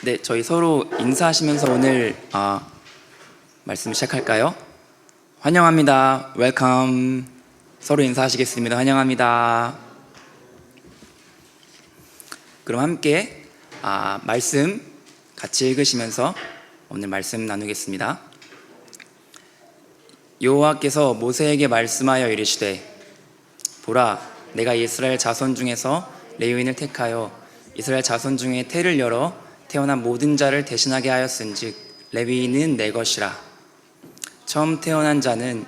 네, 저희 서로 인사하시면서 오늘 말씀 시작할까요? 환영합니다. 웰컴. 서로 인사하시겠습니다. 환영합니다. 그럼 함께 말씀 같이 읽으시면서 오늘 말씀 나누겠습니다. 여호와께서 모세에게 말씀하여 이르시되, 보라, 내가 이스라엘 자손 중에서 레위인을 택하여 이스라엘 자손 중에 태를 열어 태어난 모든 자를 대신하게 하였은즉 레위인은 내 것이라. 처음 태어난 자는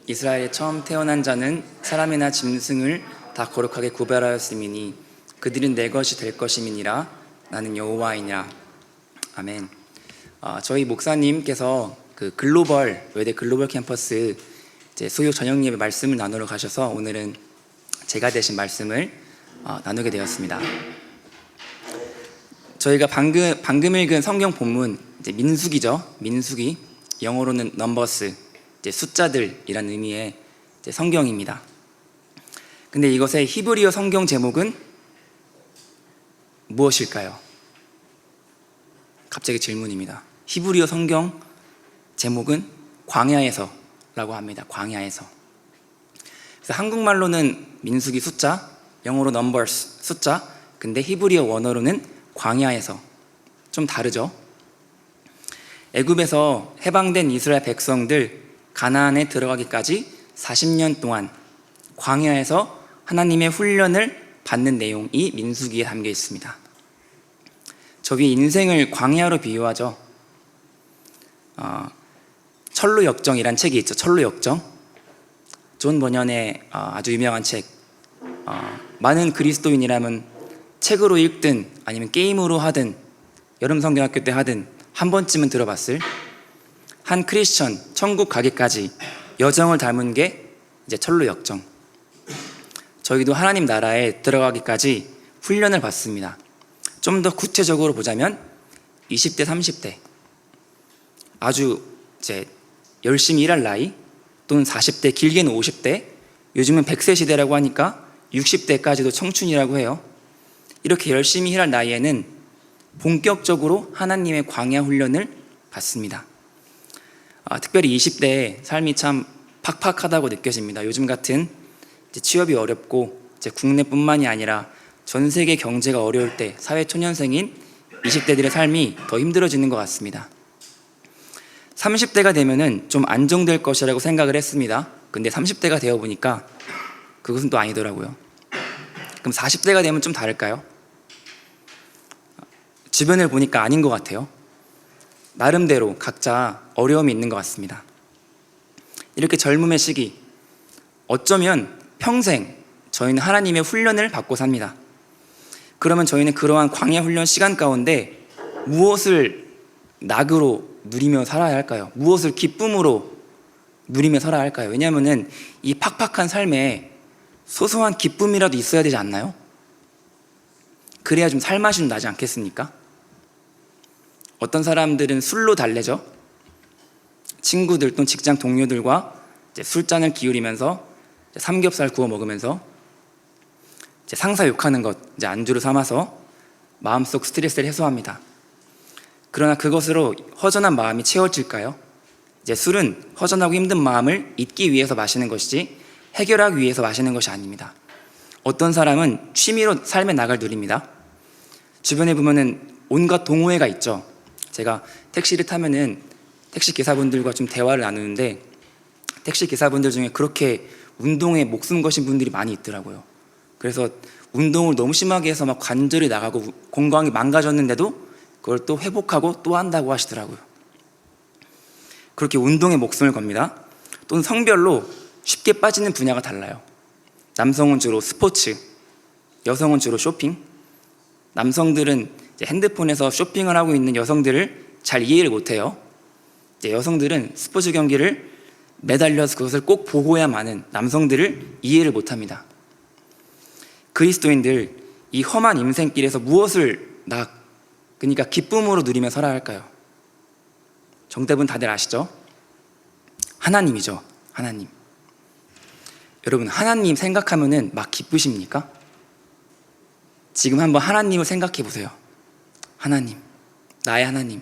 이스라엘의 처음 태어난 자는 사람이나 짐승을 다 거룩하게 구별하였음이니 그들은 내 것이 될 것임이니라. 나는 여호와이니라. 아멘. 저희 목사님께서 그 외대 글로벌 캠퍼스 수요 저녁 예배 말씀을 나누러 가셔서 오늘은 제가 대신 말씀을 나누게 되었습니다. 저희가 방금 읽은 성경 본문 민수기죠. 민수기, 영어로는 넘버스, 숫자들이란 의미의 성경입니다. 근데 이것의 히브리어 성경 제목은 무엇일까요? 갑자기 질문입니다. 히브리어 성경 제목은 광야에서라고 합니다. 광야에서. 그래서 한국말로는 민수기 숫자, 영어로 numbers 숫자, 근데 히브리어 원어로는 광야에서. 좀 다르죠? 애굽에서 해방된 이스라엘 백성들 가나안에 들어가기까지 40년 동안 광야에서 하나님의 훈련을 받는 내용이 민수기에 담겨 있습니다. 저 위에 인생을 광야로 비유하죠. 철로역정이란 책이 있죠. 철로역정. 존 버년의 아주 유명한 책. 많은 그리스도인이라면 책으로 읽든 아니면 게임으로 하든 여름 성경학교 때 하든 한 번쯤은 들어봤을 한 크리스천 천국 가기까지 여정을 담은 게 이제 철로역정. 저희도 하나님 나라에 들어가기까지 훈련을 받습니다. 좀 더 구체적으로 보자면 20대, 30대 아주 열심히 일할 나이, 또는 40대, 길게는 50대, 요즘은 100세 시대라고 하니까 60대까지도 청춘이라고 해요. 이렇게 열심히 일할 나이에는 본격적으로 하나님의 광야 훈련을 받습니다. 특별히 20대의 삶이 참 팍팍하다고 느껴집니다. 요즘 같은 취업이 어렵고 국내뿐만이 아니라 전 세계 경제가 어려울 때 사회 초년생인 20대들의 삶이 더 힘들어지는 것 같습니다. 30대가 되면은 좀 안정될 것이라고 생각을 했습니다. 근데 30대가 되어 보니까 그것은 또 아니더라고요. 그럼 40대가 되면 좀 다를까요? 주변을 보니까 아닌 것 같아요. 나름대로 각자 어려움이 있는 것 같습니다. 이렇게 젊음의 시기, 어쩌면 평생 저희는 하나님의 훈련을 받고 삽니다. 그러면 저희는 그러한 광야 훈련 시간 가운데 무엇을 낙으로 누리며 살아야 할까요? 무엇을 기쁨으로 누리며 살아야 할까요? 왜냐하면 이 팍팍한 삶에 소소한 기쁨이라도 있어야 되지 않나요? 그래야 좀 살맛이 좀 나지 않겠습니까? 어떤 사람들은 술로 달래죠. 친구들 또는 직장 동료들과 술잔을 기울이면서 삼겹살 구워 먹으면서 상사 욕하는 것 안주로 삼아서 마음속 스트레스를 해소합니다. 그러나 그것으로 허전한 마음이 채워질까요? 술은 허전하고 힘든 마음을 잊기 위해서 마시는 것이지 해결하기 위해서 마시는 것이 아닙니다. 어떤 사람은 취미로 삶의 낙을 누립니다. 주변에 보면은 온갖 동호회가 있죠. 제가 택시를 타면은 택시 기사분들과 좀 대화를 나누는데 택시 기사분들 중에 그렇게 운동에 목숨 거신 분들이 많이 있더라고요. 그래서 운동을 너무 심하게 해서 막 관절이 나가고 건강이 망가졌는데도 그걸 또 회복하고 또 한다고 하시더라고요. 그렇게 운동에 목숨을 겁니다. 또는 성별로 쉽게 빠지는 분야가 달라요. 남성은 주로 스포츠, 여성은 주로 쇼핑. 남성들은 핸드폰에서 쇼핑을 하고 있는 여성들을 잘 이해를 못해요. 여성들은 스포츠 경기를 매달려서 그것을 꼭 보고야만은 남성들을 이해를 못합니다. 그리스도인들, 이 험한 인생길에서 무엇을 그러니까 기쁨으로 누리며 살아야 할까요? 정답은 다들 아시죠? 하나님이죠. 하나님. 여러분, 하나님 생각하면은 막 기쁘십니까? 지금 한번 하나님을 생각해 보세요. 하나님, 나의 하나님,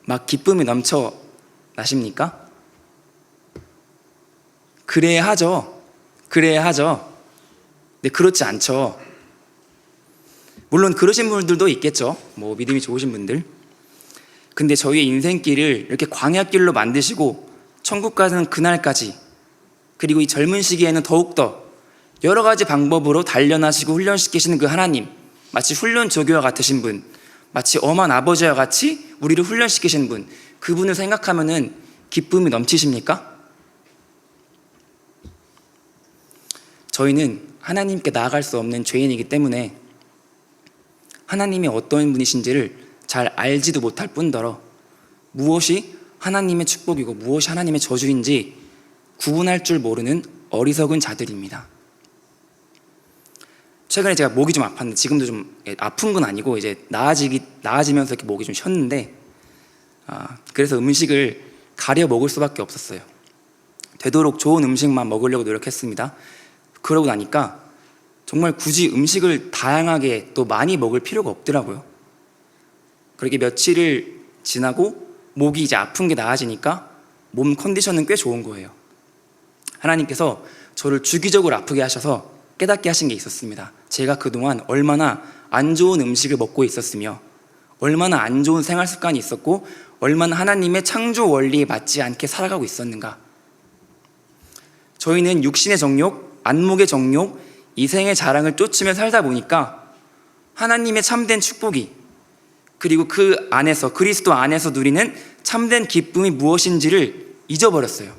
막 기쁨이 넘쳐 나십니까? 그래야 하죠. 그래야 하죠. 근데 그렇지 않죠. 물론 그러신 분들도 있겠죠. 뭐 믿음이 좋으신 분들. 근데 저희의 인생길을 이렇게 광야길로 만드시고 천국 가는 그날까지, 그리고 이 젊은 시기에는 더욱더 여러 가지 방법으로 단련하시고 훈련시키시는 그 하나님, 마치 훈련 조교와 같으신 분, 마치 엄한 아버지와 같이 우리를 훈련시키시는 분, 그분을 생각하면은 기쁨이 넘치십니까? 저희는 하나님께 나아갈 수 없는 죄인이기 때문에 하나님이 어떤 분이신지를 잘 알지도 못할 뿐더러 무엇이 하나님의 축복이고 무엇이 하나님의 저주인지 구분할 줄 모르는 어리석은 자들입니다. 최근에 제가 목이 좀 아팠는데, 지금도 좀 아픈 건 아니고 이제 나아지면서 이렇게 목이 좀 쉬었는데, 그래서 음식을 가려 먹을 수밖에 없었어요. 되도록 좋은 음식만 먹으려고 노력했습니다. 그러고 나니까 정말 굳이 음식을 다양하게 또 많이 먹을 필요가 없더라고요. 그렇게 며칠을 지나고 목이 이제 아픈 게 나아지니까 몸 컨디션은 꽤 좋은 거예요. 하나님께서 저를 주기적으로 아프게 하셔서 깨닫게 하신 게 있었습니다. 제가 그동안 얼마나 안 좋은 음식을 먹고 있었으며 얼마나 안 좋은 생활 습관이 있었고 얼마나 하나님의 창조 원리에 맞지 않게 살아가고 있었는가. 저희는 육신의 정욕, 안목의 정욕, 이생의 자랑을 쫓으며 살다 보니까 하나님의 참된 축복이, 그리고 그 안에서, 그리스도 안에서 누리는 참된 기쁨이 무엇인지를 잊어버렸어요.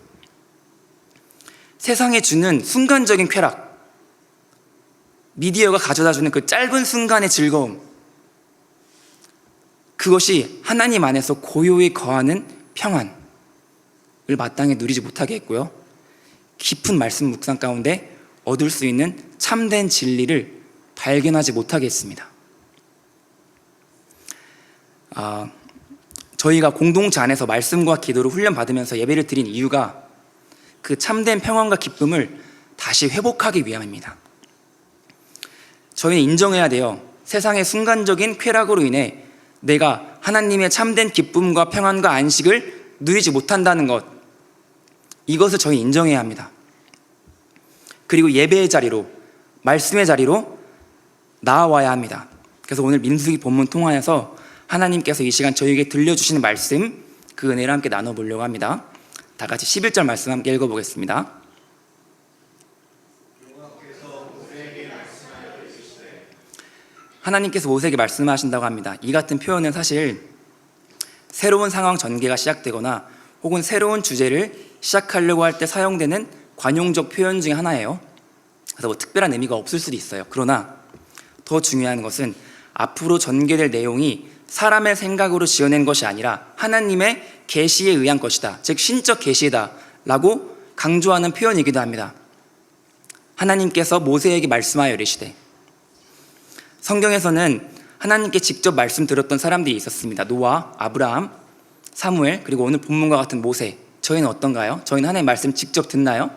세상에 주는 순간적인 쾌락, 미디어가 가져다주는 그 짧은 순간의 즐거움, 그것이 하나님 안에서 고요히 거하는 평안을 마땅히 누리지 못하게 했고요. 깊은 말씀 묵상 가운데 얻을 수 있는 참된 진리를 발견하지 못하게 했습니다. 저희가 공동체 안에서 말씀과 기도로 훈련받으면서 예배를 드린 이유가 그 참된 평안과 기쁨을 다시 회복하기 위함입니다. 저희는 인정해야 돼요. 세상의 순간적인 쾌락으로 인해 내가 하나님의 참된 기쁨과 평안과 안식을 누리지 못한다는 것, 이것을 저희 인정해야 합니다. 그리고 예배의 자리로, 말씀의 자리로 나아와야 합니다. 그래서 오늘 민수기 본문 통하여서 하나님께서 이 시간 저희에게 들려주시는 말씀, 그 은혜를 함께 나눠보려고 합니다. 다 같이 11절 말씀 함께 읽어보겠습니다. 하나님께서 모세에게 말씀하신다고 합니다. 이 같은 표현은 사실 새로운 상황 전개가 시작되거나 혹은 새로운 주제를 시작하려고 할 때 사용되는 관용적 표현 중에 하나예요. 그래서 뭐 특별한 의미가 없을 수도 있어요. 그러나 더 중요한 것은 앞으로 전개될 내용이 사람의 생각으로 지어낸 것이 아니라 하나님의 계시에 의한 것이다, 즉 신적 계시다 라고 강조하는 표현이기도 합니다. 하나님께서 모세에게 말씀하여 이르시되, 성경에서는 하나님께 직접 말씀드렸던 사람들이 있었습니다. 노아, 아브라함, 사무엘, 그리고 오늘 본문과 같은 모세. 저희는 어떤가요? 저희는 하나님의 말씀 직접 듣나요?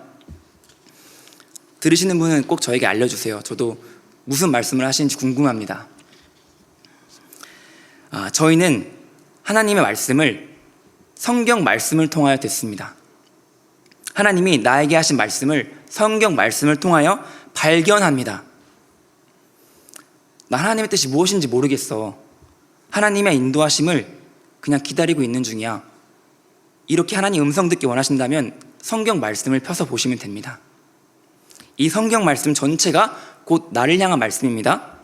들으시는 분은 꼭 저에게 알려주세요. 저도 무슨 말씀을 하시는지 궁금합니다. 저희는 하나님의 말씀을 성경 말씀을 통하여 듣습니다. 하나님이 나에게 하신 말씀을 성경 말씀을 통하여 발견합니다. 나 하나님의 뜻이 무엇인지 모르겠어. 하나님의 인도하심을 그냥 기다리고 있는 중이야. 이렇게 하나님 음성 듣기 원하신다면 성경 말씀을 펴서 보시면 됩니다. 이 성경 말씀 전체가 곧 나를 향한 말씀입니다.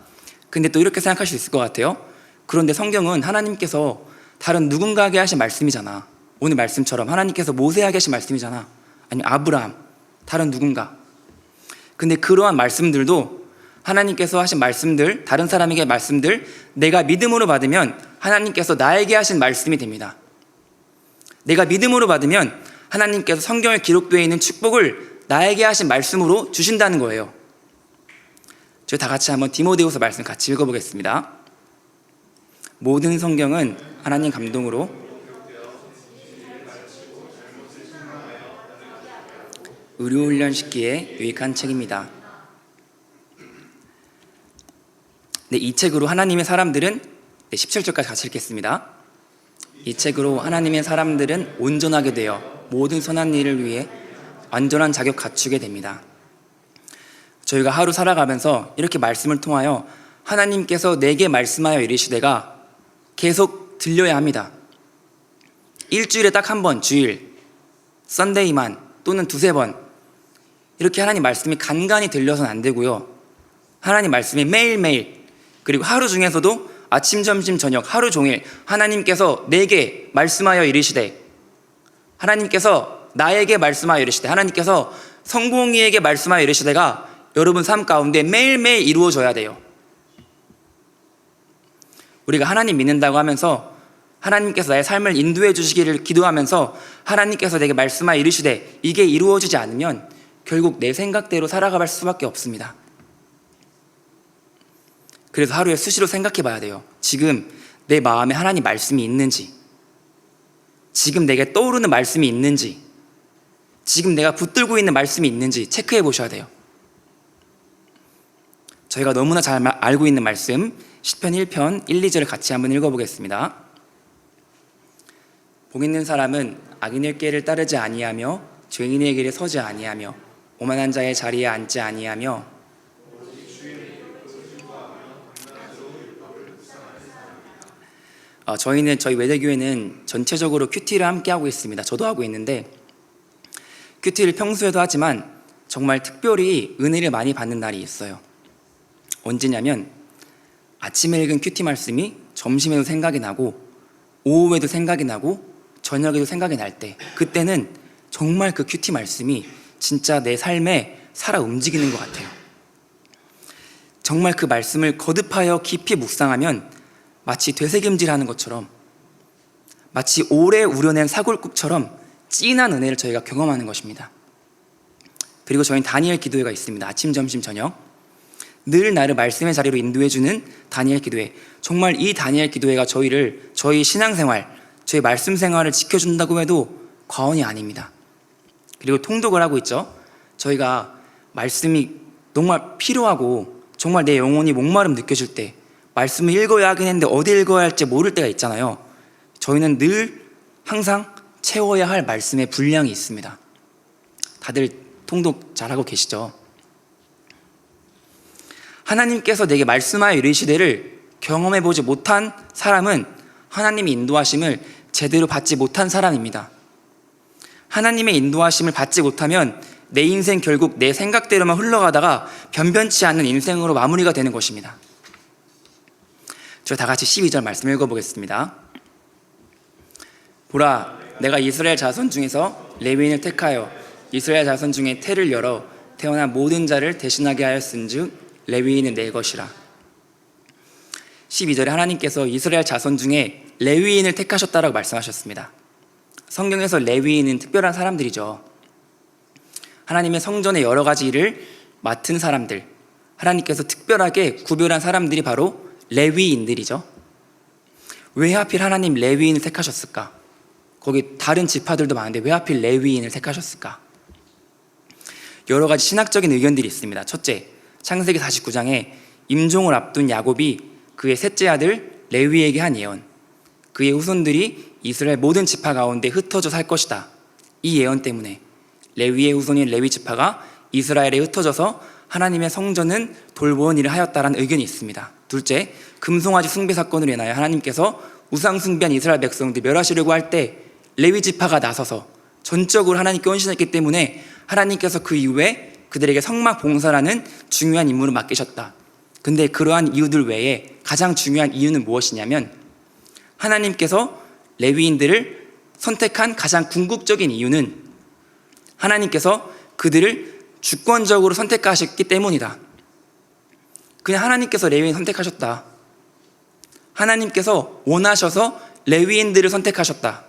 근데 또 이렇게 생각할 수 있을 것 같아요. 그런데 성경은 하나님께서 다른 누군가에게 하신 말씀이잖아. 오늘 말씀처럼 하나님께서 모세에게 하신 말씀이잖아. 아니면 아브라함, 다른 누군가. 근데 그러한 말씀들도 하나님께서 하신 말씀들, 다른 사람에게 말씀들, 내가 믿음으로 받으면 하나님께서 나에게 하신 말씀이 됩니다. 내가 믿음으로 받으면 하나님께서 성경에 기록되어 있는 축복을 나에게 하신 말씀으로 주신다는 거예요. 저희 다 같이 한번 디모데후서 말씀 같이 읽어보겠습니다. 모든 성경은 하나님 감동으로 의료훈련시키에 유익한 책입니다. 네, 이 책으로 하나님의 사람들은 17절까지 같이 읽겠습니다. 이 책으로 하나님의 사람들은 온전하게 되어 모든 선한 일을 위해 완전한 자격 갖추게 됩니다. 저희가 하루 살아가면서 이렇게 말씀을 통하여 하나님께서 내게 말씀하여 이르시되가 계속 들려야 합니다. 일주일에 딱 한 번, 주일, 썬데이만 또는 두세 번 이렇게 하나님 말씀이 간간히 들려서는 안 되고요. 하나님 말씀이 매일매일, 그리고 하루 중에서도 아침, 점심, 저녁 하루 종일 하나님께서 내게 말씀하여 이르시되, 하나님께서 나에게 말씀하여 이르시되, 하나님께서 성공이에게 말씀하여 이르시되가 여러분 삶 가운데 매일매일 이루어져야 돼요. 우리가 하나님 믿는다고 하면서 하나님께서 나의 삶을 인도해 주시기를 기도하면서 하나님께서 내게 말씀하여 이르시되 이게 이루어지지 않으면 결국 내 생각대로 살아갈 수밖에 없습니다. 그래서 하루에 수시로 생각해 봐야 돼요. 지금 내 마음에 하나님 말씀이 있는지, 지금 내게 떠오르는 말씀이 있는지, 지금 내가 붙들고 있는 말씀이 있는지 체크해 보셔야 돼요. 저희가 너무나 잘 알고 있는 말씀 시편 1편 1, 2절을 같이 한번 읽어보겠습니다. 복 있는 사람은 악인의 길을 따르지 아니하며 죄인의 길에 서지 아니하며 오만한 자의 자리에 앉지 아니하며 저희 외대교회는 전체적으로 큐티를 함께 하고 있습니다. 저도 하고 있는데 큐티를 평소에도 하지만 정말 특별히 은혜를 많이 받는 날이 있어요. 언제냐면 아침에 읽은 큐티 말씀이 점심에도 생각이 나고 오후에도 생각이 나고 저녁에도 생각이 날 때, 그때는 정말 그 큐티 말씀이 진짜 내 삶에 살아 움직이는 것 같아요. 정말 그 말씀을 거듭하여 깊이 묵상하면 마치 되새김질하는 것처럼, 마치 오래 우려낸 사골국처럼 진한 은혜를 저희가 경험하는 것입니다. 그리고 저희는 다니엘 기도회가 있습니다. 아침, 점심, 저녁 늘 나를 말씀의 자리로 인도해주는 다니엘 기도회. 정말 이 다니엘 기도회가 저희 신앙생활, 저희 말씀 생활을 지켜준다고 해도 과언이 아닙니다. 그리고 통독을 하고 있죠. 저희가 말씀이 정말 필요하고 정말 내 영혼이 목마름 느껴질 때 말씀을 읽어야 하긴 했는데 어디 읽어야 할지 모를 때가 있잖아요. 저희는 늘 항상 채워야 할 말씀의 분량이 있습니다. 다들 통독 잘하고 계시죠? 하나님께서 내게 말씀하여 이르시되를 경험해보지 못한 사람은 하나님의 인도하심을 제대로 받지 못한 사람입니다. 하나님의 인도하심을 받지 못하면 내 인생 결국 내 생각대로만 흘러가다가 변변치 않는 인생으로 마무리가 되는 것입니다. 저희 다 같이 12절 말씀 읽어보겠습니다. 보라, 내가 이스라엘 자손 중에서 레위인을 택하여 이스라엘 자손 중에 태를 열어 태어난 모든 자를 대신하게 하였은즉 레위인은 내 것이라. 12절에 하나님께서 이스라엘 자손 중에 레위인을 택하셨다라고 말씀하셨습니다. 성경에서 레위인은 특별한 사람들이죠. 하나님의 성전의 여러 가지 일을 맡은 사람들, 하나님께서 특별하게 구별한 사람들이 바로 레위인들이죠. 왜 하필 하나님 레위인을 택하셨을까? 거기 다른 지파들도 많은데 왜 하필 레위인을 택하셨을까? 여러 가지 신학적인 의견들이 있습니다. 첫째, 창세기 49장에 임종을 앞둔 야곱이 그의 셋째 아들 레위에게 한 예언, 그의 후손들이 이스라엘 모든 지파 가운데 흩어져 살 것이다. 이 예언 때문에 레위의 후손인 레위 지파가 이스라엘에 흩어져서 하나님의 성전은 돌보는 일을 하였다라는 의견이 있습니다. 둘째, 금송아지 숭배 사건으로 인하여 하나님께서 우상 숭배한 이스라엘 백성들 멸하시려고 할 때 레위 지파가 나서서 전적으로 하나님께 헌신했기 때문에 하나님께서 그 이후에 그들에게 성막 봉사라는 중요한 임무를 맡기셨다. 근데 그러한 이유들 외에 가장 중요한 이유는 무엇이냐면 하나님께서 레위인들을 선택한 가장 궁극적인 이유는 하나님께서 그들을 주권적으로 선택하셨기 때문이다. 그냥 하나님께서 레위인 선택하셨다. 하나님께서 원하셔서 레위인들을 선택하셨다.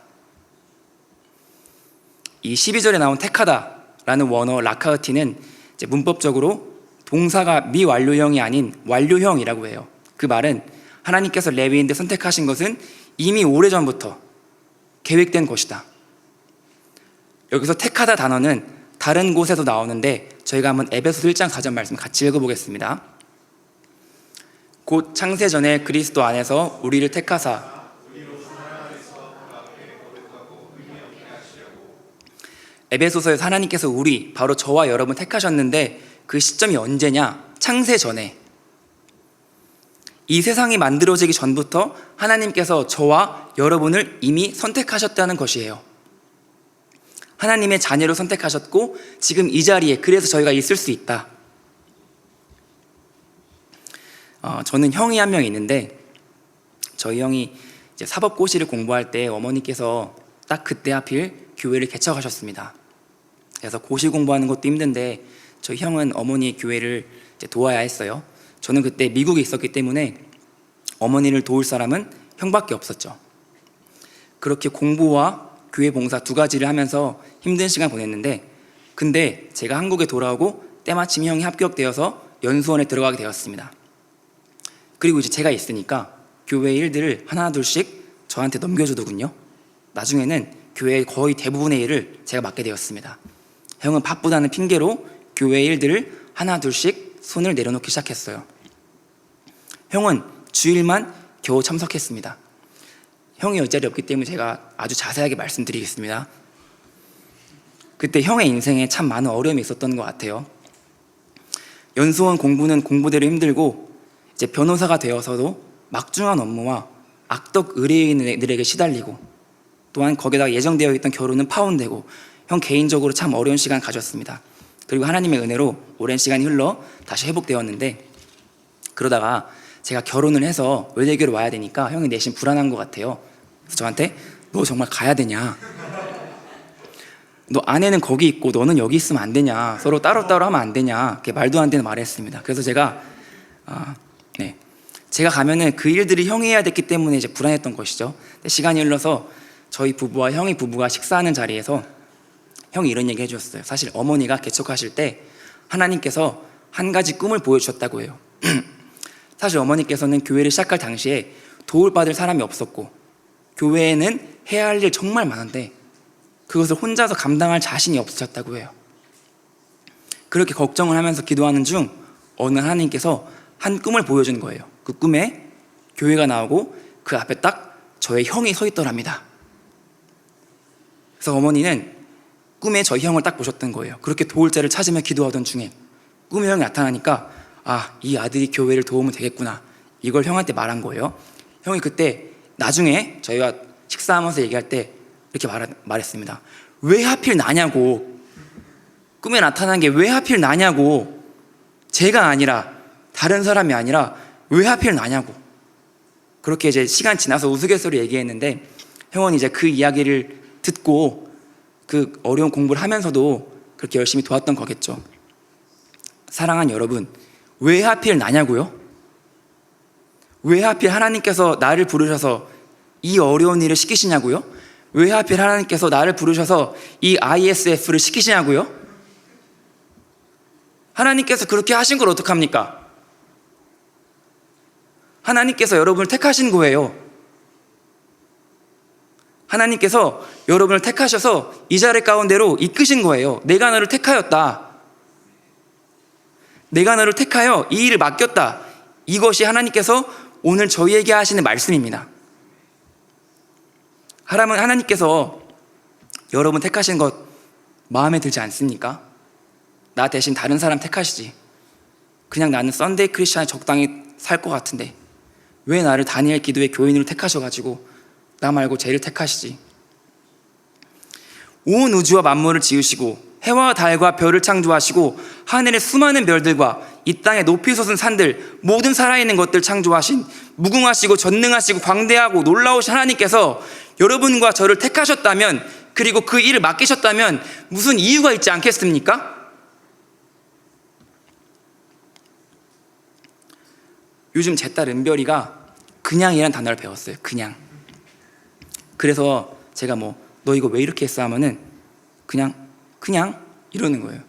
이 12절에 나온 택하다라는 원어 라카흐티는 이제 문법적으로 동사가 미완료형이 아닌 완료형이라고 해요. 그 말은 하나님께서 레위인들 선택하신 것은 이미 오래전부터 계획된 것이다. 여기서 택하다 단어는 다른 곳에도 나오는데 저희가 한번 에베소서 1장 4절 말씀 같이 읽어보겠습니다. 곧 창세 전에 그리스도 안에서 우리를 택하사 에베소서에서 하나님께서 우리, 바로 저와 여러분 택하셨는데 그 시점이 언제냐? 창세 전에. 이 세상이 만들어지기 전부터 하나님께서 저와 여러분을 이미 선택하셨다는 것이에요. 하나님의 자녀로 선택하셨고 지금 이 자리에, 그래서 저희가 있을 수 있다. 저는 형이 한 명 있는데, 저희 형이 이제 사법고시를 공부할 때 어머니께서 딱 그때 하필 교회를 개척하셨습니다. 그래서 고시 공부하는 것도 힘든데 저희 형은 어머니의 교회를 이제 도와야 했어요. 저는 그때 미국에 있었기 때문에 어머니를 도울 사람은 형밖에 없었죠. 그렇게 공부와 교회 봉사 두 가지를 하면서 힘든 시간 보냈는데, 근데 제가 한국에 돌아오고 때마침 형이 합격되어서 연수원에 들어가게 되었습니다. 그리고 이제 제가 있으니까 교회 일들을 하나 둘씩 저한테 넘겨주더군요. 나중에는 교회의 거의 대부분의 일을 제가 맡게 되었습니다. 형은 바쁘다는 핑계로 교회 일들을 하나 둘씩 손을 내려놓기 시작했어요. 형은 주일만 겨우 참석했습니다. 형이 여자리 없기 때문에 제가 아주 자세하게 말씀드리겠습니다. 그때 형의 인생에 참 많은 어려움이 있었던 것 같아요. 연수원 공부는 공부대로 힘들고 이제 변호사가 되어서도 막중한 업무와 악덕 의뢰인들에게 시달리고, 또한 거기다가 예정되어 있던 결혼은 파혼되고, 형 개인적으로 참 어려운 시간 가졌습니다. 그리고 하나님의 은혜로 오랜 시간이 흘러 다시 회복되었는데, 그러다가 제가 결혼을 해서 외대교를 와야 되니까 형이 내심 불안한 것 같아요. 그래서 저한테 너 정말 가야 되냐? 너 아내는 거기 있고 너는 여기 있으면 안 되냐? 서로 따로따로 하면 안 되냐? 그렇게 말도 안 되는 말을 했습니다. 그래서 제가 제가 가면은 그 일들이 형이 해야 됐기 때문에 이제 불안했던 것이죠. 시간이 흘러서 저희 부부와 형의 부부가 식사하는 자리에서 형이 이런 얘기 해주셨어요. 사실 어머니가 개척하실 때 하나님께서 한 가지 꿈을 보여주셨다고 해요. 사실 어머니께서는 교회를 시작할 당시에 도울받을 사람이 없었고 교회에는 해야 할 일 정말 많은데 그것을 혼자서 감당할 자신이 없으셨다고 해요. 그렇게 걱정을 하면서 기도하는 중 어느 하나님께서 한 꿈을 보여준 거예요. 그 꿈에 교회가 나오고 그 앞에 딱 저의 형이 서 있더랍니다. 그래서 어머니는 꿈에 저희 형을 딱 보셨던 거예요. 그렇게 도울 자를 찾으며 기도하던 중에 꿈에 형이 나타나니까 이 아들이 교회를 도우면 되겠구나, 이걸 형한테 말한 거예요. 형이 그때 나중에 저희와 식사하면서 얘기할 때 이렇게 말했습니다. 왜 하필 나냐고, 꿈에 나타난 게 왜 하필 나냐고, 제가 아니라 다른 사람이 아니라 왜 하필 나냐고. 그렇게 이제 시간 지나서 우스갯소리 얘기했는데 형은 이제 그 이야기를 듣고 그 어려운 공부를 하면서도 그렇게 열심히 도왔던 거겠죠. 사랑하는 여러분, 왜 하필 나냐고요? 왜 하필 하나님께서 나를 부르셔서 이 어려운 일을 시키시냐고요? 왜 하필 하나님께서 나를 부르셔서 이 ISF를 시키시냐고요? 하나님께서 그렇게 하신 걸 어떡합니까? 하나님께서 여러분을 택하신 거예요. 하나님께서 여러분을 택하셔서 이 자리 가운데로 이끄신 거예요. 내가 너를 택하였다. 내가 너를 택하여 이 일을 맡겼다. 이것이 하나님께서 오늘 저희에게 하시는 말씀입니다. 하나님께서 여러분 택하신 것 마음에 들지 않습니까? 나 대신 다른 사람 택하시지. 그냥 나는 썬데이 크리스찬에 적당히 살 것 같은데 왜 나를 다니엘 기도의 교인으로 택하셔가지고 나 말고 쟤를 택하시지. 온 우주와 만물을 지으시고 해와 달과 별을 창조하시고 하늘의 수많은 별들과 이 땅에 높이 솟은 산들, 모든 살아있는 것들 창조하신 무궁하시고 전능하시고 광대하고 놀라우신 하나님께서 여러분과 저를 택하셨다면, 그리고 그 일을 맡기셨다면 무슨 이유가 있지 않겠습니까? 요즘 제 딸 은별이가 그냥이라는 단어를 배웠어요. 그냥. 그래서 제가 너 이거 왜 이렇게 했어 하면은 그냥 이러는 거예요.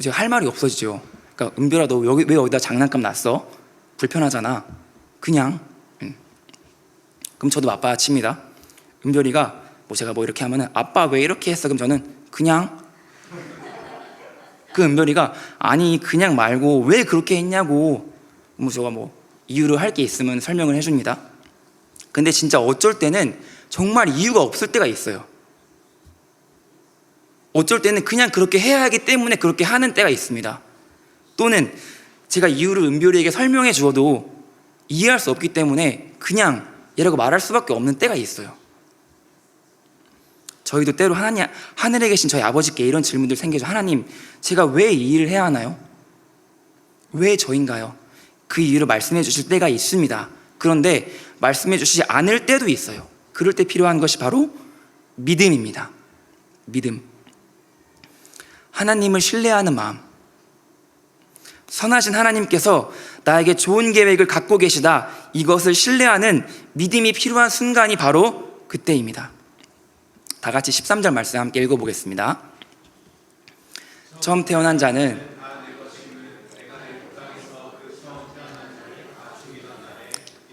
제가 할 말이 없어지죠. 그러니까 은별아, 너 왜 여기다 장난감 놨어? 불편하잖아. 그냥. 그럼 저도 아빠 칩니다. 은별이가 제가 이렇게 하면은 아빠 왜 이렇게 했어? 그럼 저는 그냥. 그 은별이가 아니 그냥 말고 왜 그렇게 했냐고. 제가 이유로 할 게 있으면 설명을 해줍니다. 근데 진짜 어쩔 때는 정말 이유가 없을 때가 있어요. 어쩔 때는 그냥 그렇게 해야 하기 때문에 그렇게 하는 때가 있습니다. 또는 제가 이유를 은별이에게 설명해 주어도 이해할 수 없기 때문에 그냥 이라고 말할 수밖에 없는 때가 있어요. 저희도 때로 하늘에 계신 저희 아버지께 이런 질문들 생기죠. 하나님, 제가 왜 이 일을 해야 하나요? 왜 저인가요? 그 이유를 말씀해 주실 때가 있습니다. 그런데 말씀해 주시지 않을 때도 있어요. 그럴 때 필요한 것이 바로 믿음입니다. 믿음. 하나님을 신뢰하는 마음. 선하신 하나님께서 나에게 좋은 계획을 갖고 계시다, 이것을 신뢰하는 믿음이 필요한 순간이 바로 그때입니다. 다 같이 13절 말씀 함께 읽어보겠습니다. 처음 태어난 자는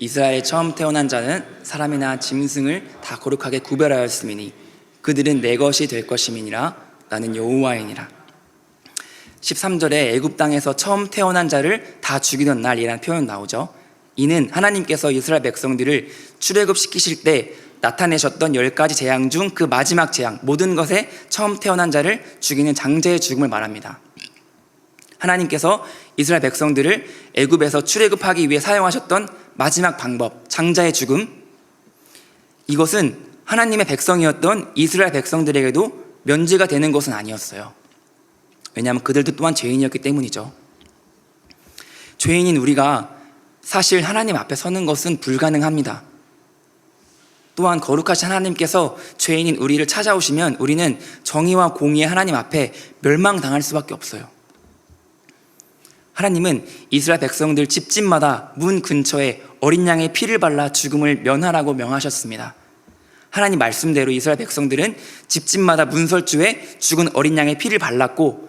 이스라엘의 처음 태어난 자는 사람이나 짐승을 다 거룩하게 구별하였음이니 그들은 내 것이 될 것임이니라. 나는 여호와이니라. 13절에 애굽 땅에서 처음 태어난 자를 다 죽이던 날이라는 표현 나오죠. 이는 하나님께서 이스라엘 백성들을 출애굽시키실 때 나타내셨던 10가지 재앙 중 그 마지막 재앙, 모든 것에 처음 태어난 자를 죽이는 장자의 죽음을 말합니다. 하나님께서 이스라엘 백성들을 애굽에서 출애굽하기 위해 사용하셨던 마지막 방법, 장자의 죽음, 이것은 하나님의 백성이었던 이스라엘 백성들에게도 면제가 되는 것은 아니었어요. 왜냐하면 그들도 또한 죄인이었기 때문이죠. 죄인인 우리가 사실 하나님 앞에 서는 것은 불가능합니다. 또한 거룩하신 하나님께서 죄인인 우리를 찾아오시면 우리는 정의와 공의의 하나님 앞에 멸망당할 수밖에 없어요. 하나님은 이스라엘 백성들 집집마다 문 근처에 어린 양의 피를 발라 죽음을 면하라고 명하셨습니다. 하나님 말씀대로 이스라엘 백성들은 집집마다 문설주에 죽은 어린 양의 피를 발랐고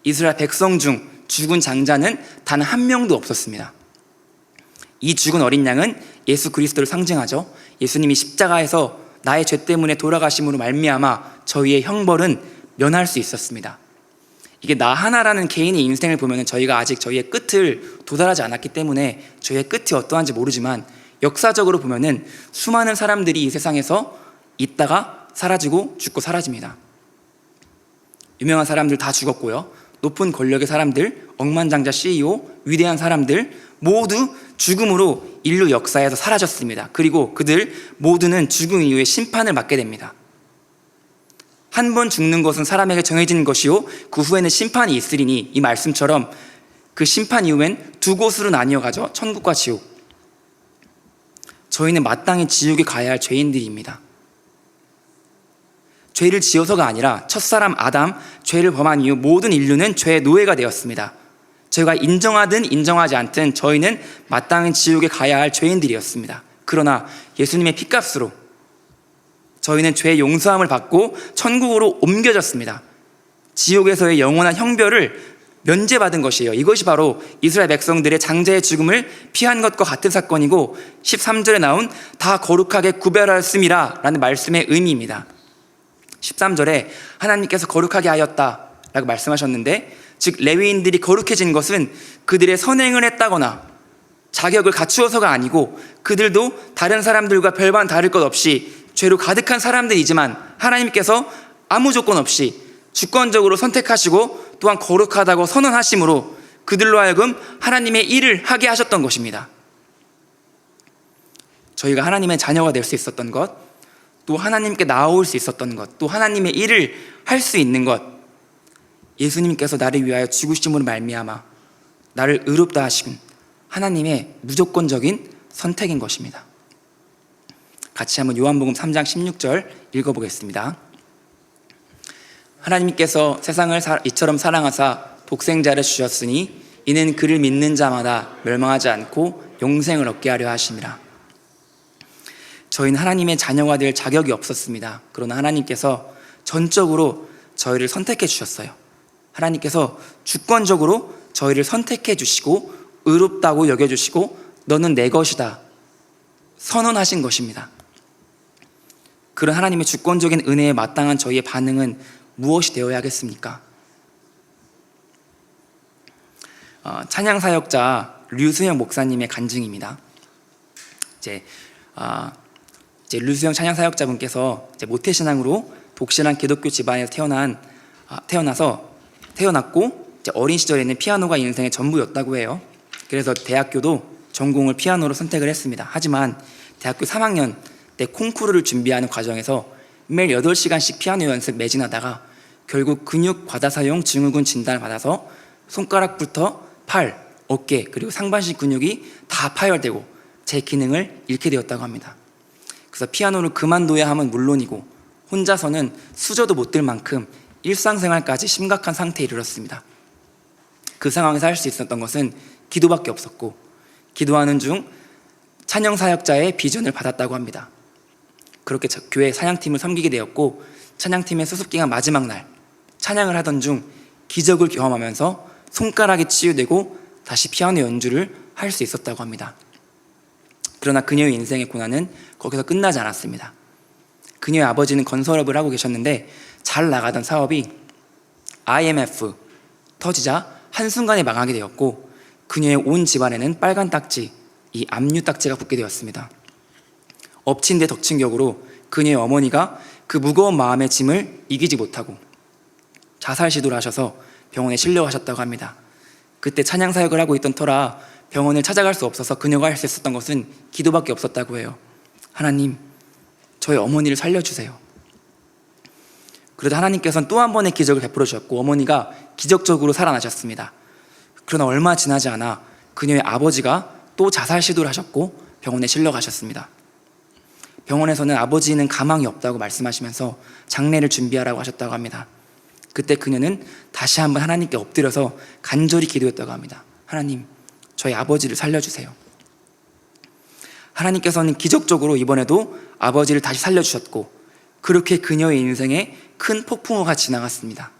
이스라엘 백성 중 죽은 장자는 단 한 명도 없었습니다. 이 죽은 어린 양은 예수 그리스도를 상징하죠. 예수님이 십자가에서 나의 죄 때문에 돌아가심으로 말미암아 저희의 형벌은 면할 수 있었습니다. 이게 나 하나라는 개인의 인생을 보면 저희가 아직 저희의 끝을 도달하지 않았기 때문에 저희의 끝이 어떠한지 모르지만 역사적으로 보면 수많은 사람들이 이 세상에서 있다가 사라지고 죽고 사라집니다. 유명한 사람들 다 죽었고요. 높은 권력의 사람들, 억만장자 CEO, 위대한 사람들 모두 죽음으로 인류 역사에서 사라졌습니다. 그리고 그들 모두는 죽음 이후에 심판을 받게 됩니다. 한 번 죽는 것은 사람에게 정해진 것이요 그 후에는 심판이 있으리니, 이 말씀처럼 그 심판 이후엔 두 곳으로 나뉘어 가죠. 천국과 지옥. 저희는 마땅히 지옥에 가야 할 죄인들입니다. 죄를 지어서가 아니라 첫사람 아담 죄를 범한 이후 모든 인류는 죄의 노예가 되었습니다. 저희가 인정하든 인정하지 않든 저희는 마땅히 지옥에 가야 할 죄인들이었습니다. 그러나 예수님의 피값으로 저희는 죄의 용서함을 받고 천국으로 옮겨졌습니다. 지옥에서의 영원한 형벌을 면제받은 것이에요. 이것이 바로 이스라엘 백성들의 장자의 죽음을 피한 것과 같은 사건이고 13절에 나온 다 거룩하게 구별하였음이라 라는 말씀의 의미입니다. 13절에 하나님께서 거룩하게 하였다 라고 말씀하셨는데, 즉 레위인들이 거룩해진 것은 그들의 선행을 했다거나 자격을 갖추어서가 아니고 그들도 다른 사람들과 별반 다를 것 없이 죄로 가득한 사람들이지만 하나님께서 아무 조건 없이 주권적으로 선택하시고 또한 거룩하다고 선언하심으로 그들로 하여금 하나님의 일을 하게 하셨던 것입니다. 저희가 하나님의 자녀가 될 수 있었던 것, 또 하나님께 나아올 수 있었던 것, 또 하나님의 일을 할 수 있는 것, 예수님께서 나를 위하여 죽으심으로 말미암아 나를 의롭다 하신 하나님의 무조건적인 선택인 것입니다. 같이 한번 요한복음 3장 16절 읽어보겠습니다. 하나님께서 세상을 이처럼 사랑하사 독생자를 주셨으니 이는 그를 믿는 자마다 멸망하지 않고 영생을 얻게 하려 하심이라. 저희는 하나님의 자녀가 될 자격이 없었습니다. 그러나 하나님께서 전적으로 저희를 선택해 주셨어요. 하나님께서 주권적으로 저희를 선택해 주시고 의롭다고 여겨주시고 너는 내 것이다 선언하신 것입니다. 그런 하나님의 주권적인 은혜에 마땅한 저희의 반응은 무엇이 되어야 하겠습니까? 찬양 사역자 류수영 목사님의 간증입니다. 이제 류수영 찬양 사역자분께서 모태신앙으로 독실한 기독교 집안에서 태어났고 이제 어린 시절에는 피아노가 인생의 전부였다고 해요. 그래서 대학교도 전공을 피아노로 선택을 했습니다. 하지만 대학교 3학년 때 콩쿠르를 준비하는 과정에서 매일 8시간씩 피아노 연습 매진하다가 결국 근육 과다사용 증후군 진단을 받아서 손가락부터 팔, 어깨 그리고 상반신 근육이 다 파열되고 제 기능을 잃게 되었다고 합니다. 그래서 피아노를 그만둬야 함은 물론이고 혼자서는 수저도 못 들 만큼 일상생활까지 심각한 상태에 이르렀습니다. 그 상황에서 할 수 있었던 것은 기도밖에 없었고 기도하는 중 찬양사역자의 비전을 받았다고 합니다. 그렇게 교회 찬양팀을 섬기게 되었고 찬양팀의 수습기간 마지막 날 찬양을 하던 중 기적을 경험하면서 손가락이 치유되고 다시 피아노 연주를 할 수 있었다고 합니다. 그러나 그녀의 인생의 고난은 거기서 끝나지 않았습니다. 그녀의 아버지는 건설업을 하고 계셨는데 잘 나가던 사업이 IMF 터지자 한순간에 망하게 되었고 그녀의 온 집안에는 빨간 딱지, 이 압류 딱지가 붙게 되었습니다. 엎친 데 덮친 격으로 그녀의 어머니가 그 무거운 마음의 짐을 이기지 못하고 자살 시도를 하셔서 병원에 실려가셨다고 합니다. 그때 찬양 사역을 하고 있던 터라 병원을 찾아갈 수 없어서 그녀가 할 수 있었던 것은 기도밖에 없었다고 해요. 하나님, 저희 어머니를 살려주세요. 그러다 하나님께서는 또 한 번의 기적을 베풀어 주셨고 어머니가 기적적으로 살아나셨습니다. 그러나 얼마 지나지 않아 그녀의 아버지가 또 자살 시도를 하셨고 병원에 실려가셨습니다. 병원에서는 아버지는 가망이 없다고 말씀하시면서 장례를 준비하라고 하셨다고 합니다. 그때 그녀는 다시 한번 하나님께 엎드려서 간절히 기도했다고 합니다. 하나님, 저희 아버지를 살려주세요. 하나님께서는 기적적으로 이번에도 아버지를 다시 살려주셨고 그렇게 그녀의 인생에 큰 폭풍우가 지나갔습니다.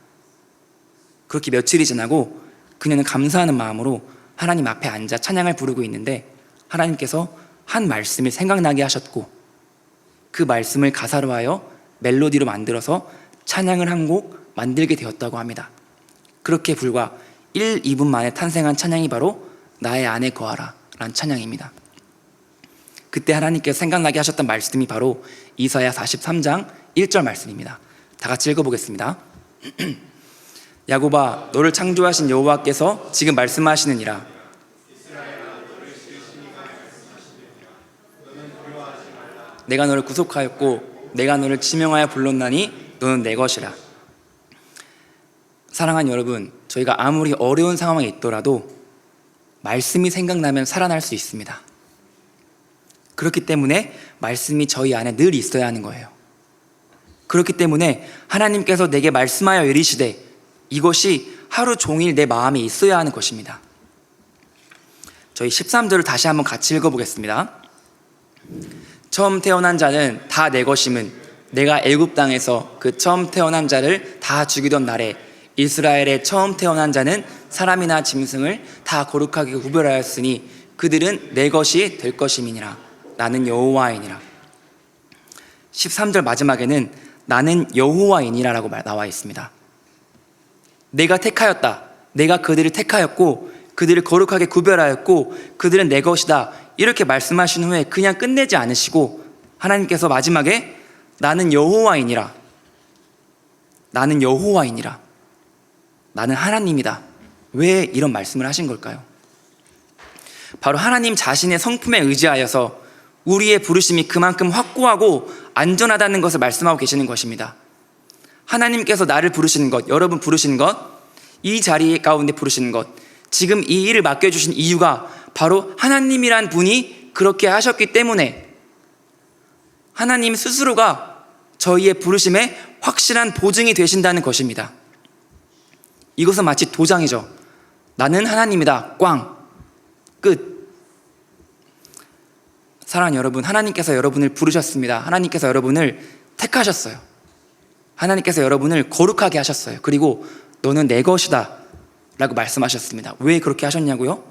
그렇게 며칠이 지나고 그녀는 감사하는 마음으로 하나님 앞에 앉아 찬양을 부르고 있는데 하나님께서 한 말씀이 생각나게 하셨고 그 말씀을 가사로 하여 멜로디로 만들어서 찬양을 한 곡 만들게 되었다고 합니다. 그렇게 불과 1, 2분 만에 탄생한 찬양이 바로 나의 안에 거하라 라는 찬양입니다. 그때 하나님께서 생각나게 하셨던 말씀이 바로 이사야 43장 1절 말씀입니다. 다 같이 읽어보겠습니다. 야곱아, 너를 창조하신 여호와께서 지금 말씀하시느니라. 내가 너를 구속하였고 내가 너를 지명하여 불렀나니 너는 내 것이라. 사랑하는 여러분, 저희가 아무리 어려운 상황에 있더라도 말씀이 생각나면 살아날 수 있습니다. 그렇기 때문에 말씀이 저희 안에 늘 있어야 하는 거예요. 그렇기 때문에 하나님께서 내게 말씀하여 이르시되 이것이 하루 종일 내 마음에 있어야 하는 것입니다. 저희 13절을 다시 한번 같이 읽어보겠습니다. 처음 태어난 자는 다 내 것임은 내가 애굽 땅에서 그 처음 태어난 자를 다 죽이던 날에 이스라엘의 처음 태어난 자는 사람이나 짐승을 다 거룩하게 구별하였으니 그들은 내 것이 될 것임이니라. 나는 여호와이니라. 13절 마지막에는 나는 여호와이니라 라고 나와 있습니다. 내가 택하였다. 내가 그들을 택하였고 그들을 거룩하게 구별하였고 그들은 내 것이다. 이렇게 말씀하신 후에 그냥 끝내지 않으시고 하나님께서 마지막에 나는 여호와이니라. 나는 여호와이니라. 나는 하나님이다. 왜 이런 말씀을 하신 걸까요? 바로 하나님 자신의 성품에 의지하여서 우리의 부르심이 그만큼 확고하고 안전하다는 것을 말씀하고 계시는 것입니다. 하나님께서 나를 부르시는 것, 여러분 부르시는 것, 이 자리 가운데 부르시는 것, 지금 이 일을 맡겨주신 이유가 바로 하나님이란 분이 그렇게 하셨기 때문에 하나님 스스로가 저희의 부르심에 확실한 보증이 되신다는 것입니다. 이것은 마치 도장이죠. 나는 하나님이다. 꽝. 끝. 사랑하는 여러분, 하나님께서 여러분을 부르셨습니다. 하나님께서 여러분을 택하셨어요. 하나님께서 여러분을 거룩하게 하셨어요. 그리고 너는 내 것이다 라고 말씀하셨습니다. 왜 그렇게 하셨냐고요?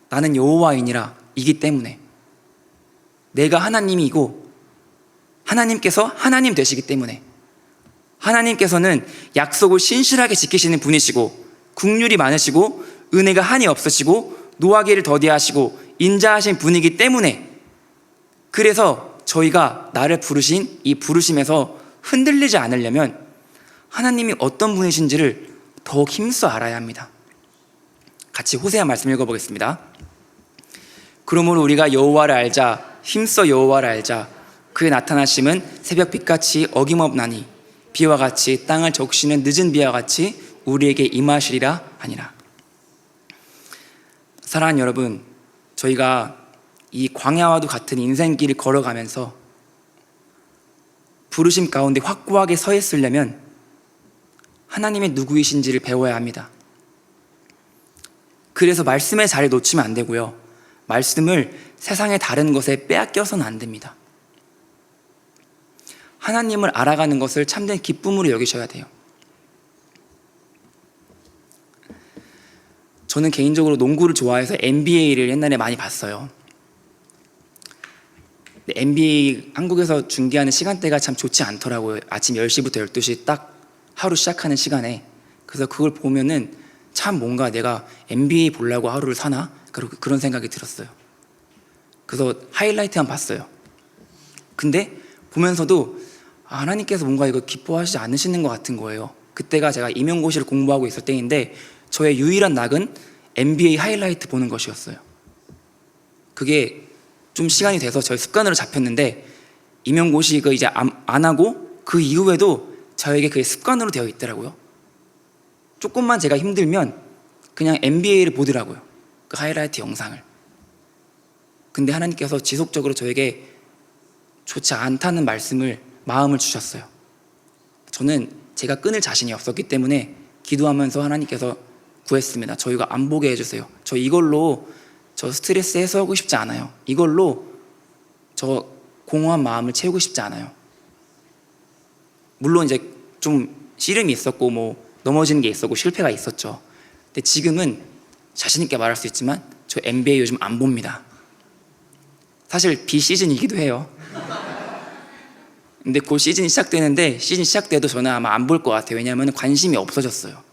나는 여호와이니라 이기 때문에, 내가 하나님이고 하나님께서 하나님 되시기 때문에, 하나님께서는 약속을 신실하게 지키시는 분이시고 긍휼이 많으시고 은혜가 한이 없으시고 노하기를 더디하시고 인자하신 분이기 때문에, 그래서 저희가 나를 부르신 이 부르심에서 흔들리지 않으려면 하나님이 어떤 분이신지를 더욱 힘써 알아야 합니다. 같이 호세아 말씀 읽어보겠습니다. 그러므로 우리가 여호와를 알자, 힘써 여호와를 알자. 그의 나타나심은 새벽빛같이 어김없나니 비와 같이 땅을 적시는 늦은 비와 같이 우리에게 임하시리라 하니라. 사랑하는 여러분, 저희가 이 광야와도 같은 인생길을 걸어가면서 부르심 가운데 확고하게 서 있으려면 하나님의 누구이신지를 배워야 합니다. 그래서 말씀의 자리를 놓치면 안 되고요, 말씀을 세상의 다른 것에 빼앗겨서는 안 됩니다. 하나님을 알아가는 것을 참된 기쁨으로 여기셔야 돼요. 저는 개인적으로 농구를 좋아해서 NBA를 옛날에 많이 봤어요. 근데 NBA 한국에서 중계하는 시간대가 참 좋지 않더라고요. 아침 10시부터 12시 딱 하루 시작하는 시간에. 그래서 그걸 보면은 참 뭔가 내가 NBA 보려고 하루를 사나? 그런 생각이 들었어요. 그래서 하이라이트만 봤어요. 근데 보면서도 하나님께서 뭔가 이거 기뻐하시지 않으시는 것 같은 거예요. 그때가 제가 임용고시를 공부하고 있을 때인데 저의 유일한 낙은 NBA 하이라이트 보는 것이었어요. 그게 좀 시간이 돼서 저의 습관으로 잡혔는데, 임용고시 이제 안 하고 그 이후에도 저에게 그게 습관으로 되어 있더라고요. 조금만 제가 힘들면 그냥 NBA를 보더라고요, 그 하이라이트 영상을. 근데 하나님께서 지속적으로 저에게 좋지 않다는 마음을 주셨어요. 저는 제가 끊을 자신이 없었기 때문에 기도하면서 하나님께서 구했습니다. 저희가 안 보게 해주세요. 저 이걸로 저 스트레스 해소하고 싶지 않아요. 이걸로 저 공허한 마음을 채우고 싶지 않아요. 물론 이제 좀 씨름이 있었고 뭐 넘어지는 게 있었고 실패가 있었죠. 근데 지금은 자신 있게 말할 수 있지만 저 NBA 요즘 안 봅니다. 사실 비시즌이기도 해요. 근데 곧 시즌이 시작되는데, 시즌 시작돼도 저는 아마 안 볼 것 같아요. 왜냐하면 관심이 없어졌어요.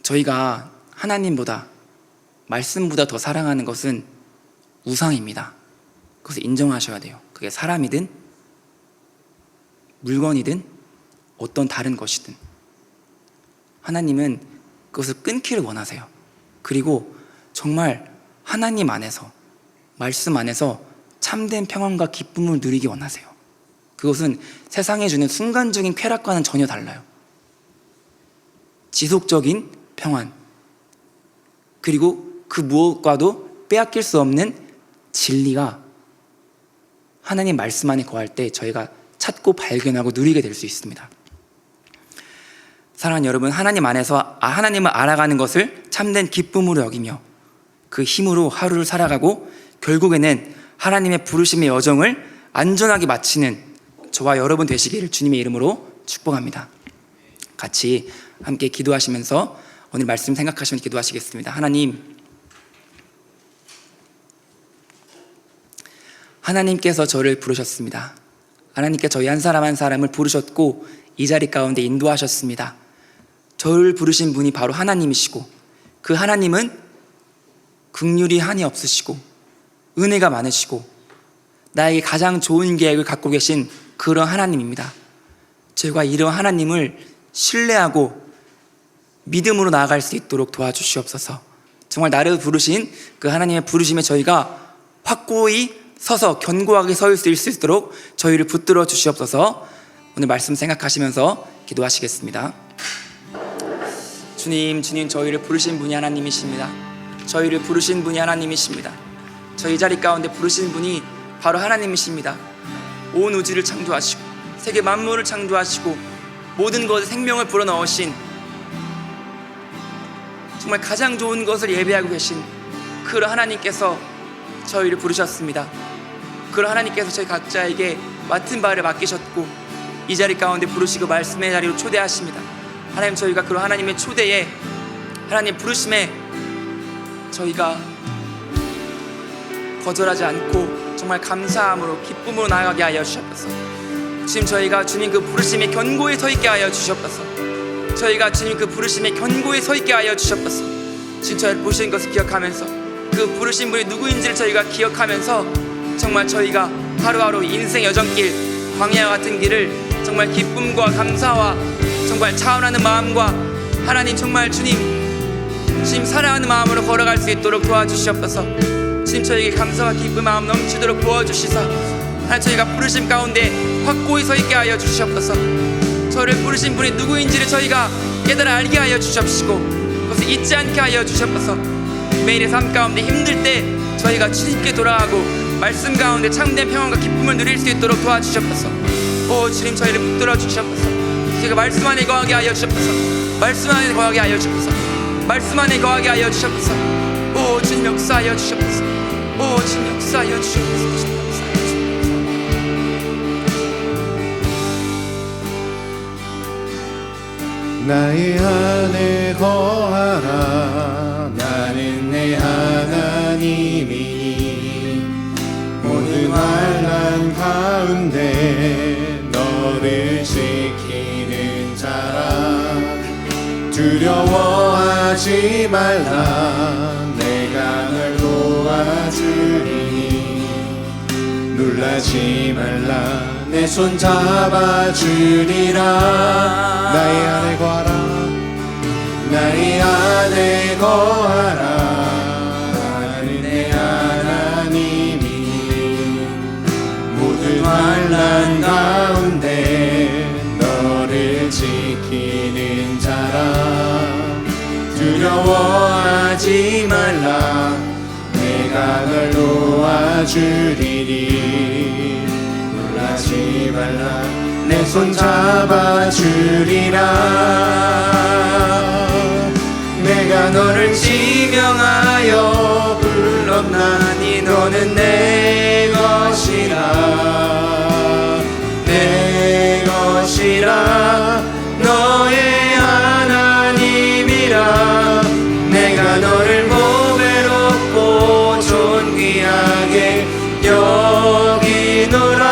저희가 하나님보다, 말씀보다 더 사랑하는 것은 우상입니다. 그것을 인정하셔야 돼요. 그게 사람이든 물건이든 어떤 다른 것이든 하나님은 그것을 끊기를 원하세요. 그리고 정말 하나님 안에서, 말씀 안에서 참된 평안과 기쁨을 누리기 원하세요. 그것은 세상에 주는 순간적인 쾌락과는 전혀 달라요. 지속적인 평안, 그리고 그 무엇과도 빼앗길 수 없는 진리가 하나님 말씀 안에 거할 때 저희가 찾고 발견하고 누리게 될 수 있습니다. 사랑하는 여러분, 하나님 안에서 하나님을 알아가는 것을 참된 기쁨으로 여기며 그 힘으로 하루를 살아가고 결국에는 하나님의 부르심의 여정을 안전하게 마치는 저와 여러분 되시기를 주님의 이름으로 축복합니다. 같이 함께 기도하시면서 오늘 말씀 생각하시면서 기도하시겠습니다. 하나님께서 저를 부르셨습니다. 하나님께 저희 한 사람 한 사람을 부르셨고 이 자리 가운데 인도하셨습니다. 저를 부르신 분이 바로 하나님이시고, 그 하나님은 긍휼이 한이 없으시고 은혜가 많으시고 나에게 가장 좋은 계획을 갖고 계신 그런 하나님입니다. 저희가 이런 하나님을 신뢰하고 믿음으로 나아갈 수 있도록 도와주시옵소서. 정말 나를 부르신 그 하나님의 부르심에 저희가 확고히 서서 견고하게 서 있을 수 있도록 저희를 붙들어 주시옵소서. 오늘 말씀 생각하시면서 기도하시겠습니다. 주님, 저희를 부르신 분이 하나님이십니다. 저희를 부르신 분이 하나님이십니다. 저희 자리 가운데 부르신 분이 바로 하나님이십니다. 온 우주를 창조하시고 세계 만물을 창조하시고 모든 것에 생명을 불어넣으신, 정말 가장 좋은 것을 예배하고 계신 그런 하나님께서 저희를 부르셨습니다. 그런 하나님께서 저희 각자에게 맡은 바를 맡기셨고 이 자리 가운데 부르시고 말씀의 자리로 초대하십니다. 하나님, 저희가 그런 하나님의 초대에, 하나님 부르심에 저희가 거절하지 않고 정말 감사함으로 기쁨으로 나아가게 하여 주시옵소서. 주님, 저희가 주님 그 부르심에 견고히 서 있게 하여 주시옵소서. 저희가 주님 그 부르심에 견고히 서 있게 하여 주시옵소서. 주님 저희를 부르신 것을 기억하면서 그 부르신 분이 누구인지를 저희가 기억하면서 정말 저희가 하루하루 인생 여정길, 광야 같은 길을 정말 기쁨과 감사와 정말 차원하는 마음과 하나님 정말 주님 사랑하는 마음으로 걸어갈 수 있도록 도와주시옵소서. 주님 저에게 감사와 기쁨 마음 넘치도록 도와주시사 하나님 저희가 부르심 가운데 확고히 서 있게 하여 주시옵소서. 저를 부르신 분이 누구인지를 저희가 깨달아 알게 하여 주시옵시고 그것을 잊지 않게 하여 주시옵소서. 매일의 삶 가운데 힘들 때 저희가 주님께 돌아가고 말씀 가운데 참된 평안과 기쁨을 누릴 수 있도록 도와주시옵소서. 오 주님 저희를 붙들어 주시옵소서. 저희가 말씀 안에 거하게 하여 주시옵소서. 말씀 안에 거하게 하여 주시옵소서. 말씀 안에 거하게 하여 주시옵소서. 오 주님 역사하여 주시옵소서. 오 주님 역사하여 주시옵소서. 주님 역사하여 주시옵소서. 나의 안에 거하라. 나는 내 하나님이니 모든 환난 가운데 너를 지키는 자라. 두려워하지 말라. 내가 널 도와주리니 놀라지 말라. 내 손 잡아주리라. 나의 안에 거하라. 나의 안에 거하라. 나는 내 하나님이니 모든 환난 가운데 너를 지키는 자라. 두려워하지 말라. 내가 널 도와주리니 놀라지 말라. 내 손 잡아주리라. 내가 너를 지명하여 불렀나니 너는 내 것이라. 내 것이라. 너의 하나님이라. 내가 너를 보배롭고 존귀하게 여기노라.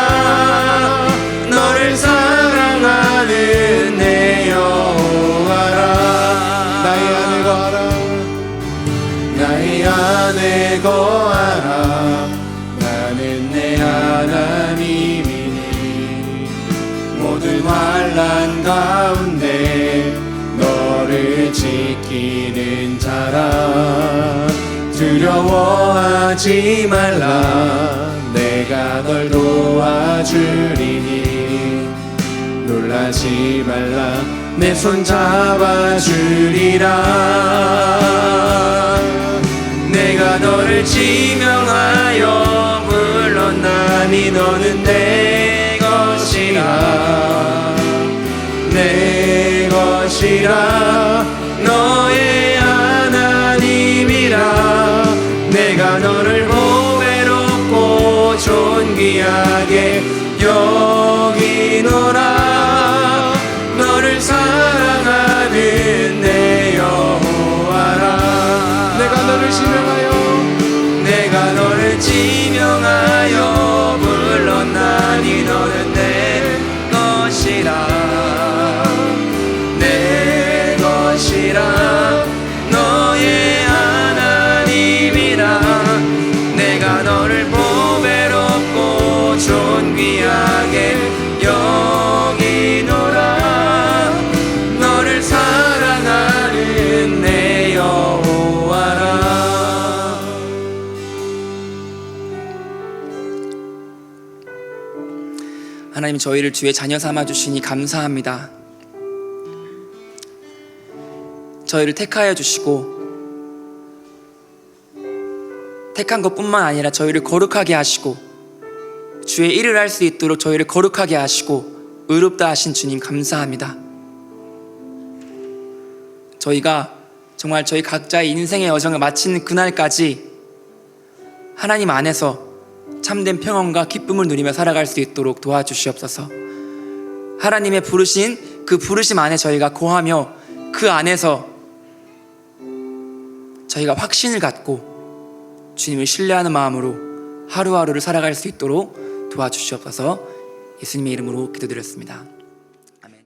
너를 사랑하는 내 여호와라. 나의 안에 거하라. 나의 안에 거하라. 나는 내 하나님이니 모든 환난 가운데 너를 지키는 자라. 두려워하지 말라. 내가 널 도와주리니 놀라지 말라. 내 손 잡아주리라. 내가 너를 지명하여 불렀나니 너는 내 것이라. 내 것이라. 너의 하나님이라. 내가 너를 보배롭고 존귀하게 여기노라. 너를 사랑하는 내 여호와라. 내가 너를 지명하여 불렀나니 너는 내 것이라. 내 것이라. 너의 하나님이라. 내가 너를 보배롭고 존귀하게 여기노라. 너를 사랑하는 내 여호와라. 하나님 저희를 주의 자녀 삼아 주시니 감사합니다. 저희를 택하여 주시고 택한 것뿐만 아니라 저희를 거룩하게 하시고 주의 일을 할 수 있도록 저희를 거룩하게 하시고 의롭다 하신 주님 감사합니다. 저희가 정말 저희 각자의 인생의 여정을 마치는 그날까지 하나님 안에서 참된 평안과 기쁨을 누리며 살아갈 수 있도록 도와주시옵소서. 하나님의 부르신 그 부르심 안에 저희가 거하며 그 안에서 저희가 확신을 갖고 주님을 신뢰하는 마음으로 하루하루를 살아갈 수 있도록 도와주시옵소서. 예수님의 이름으로 기도드렸습니다.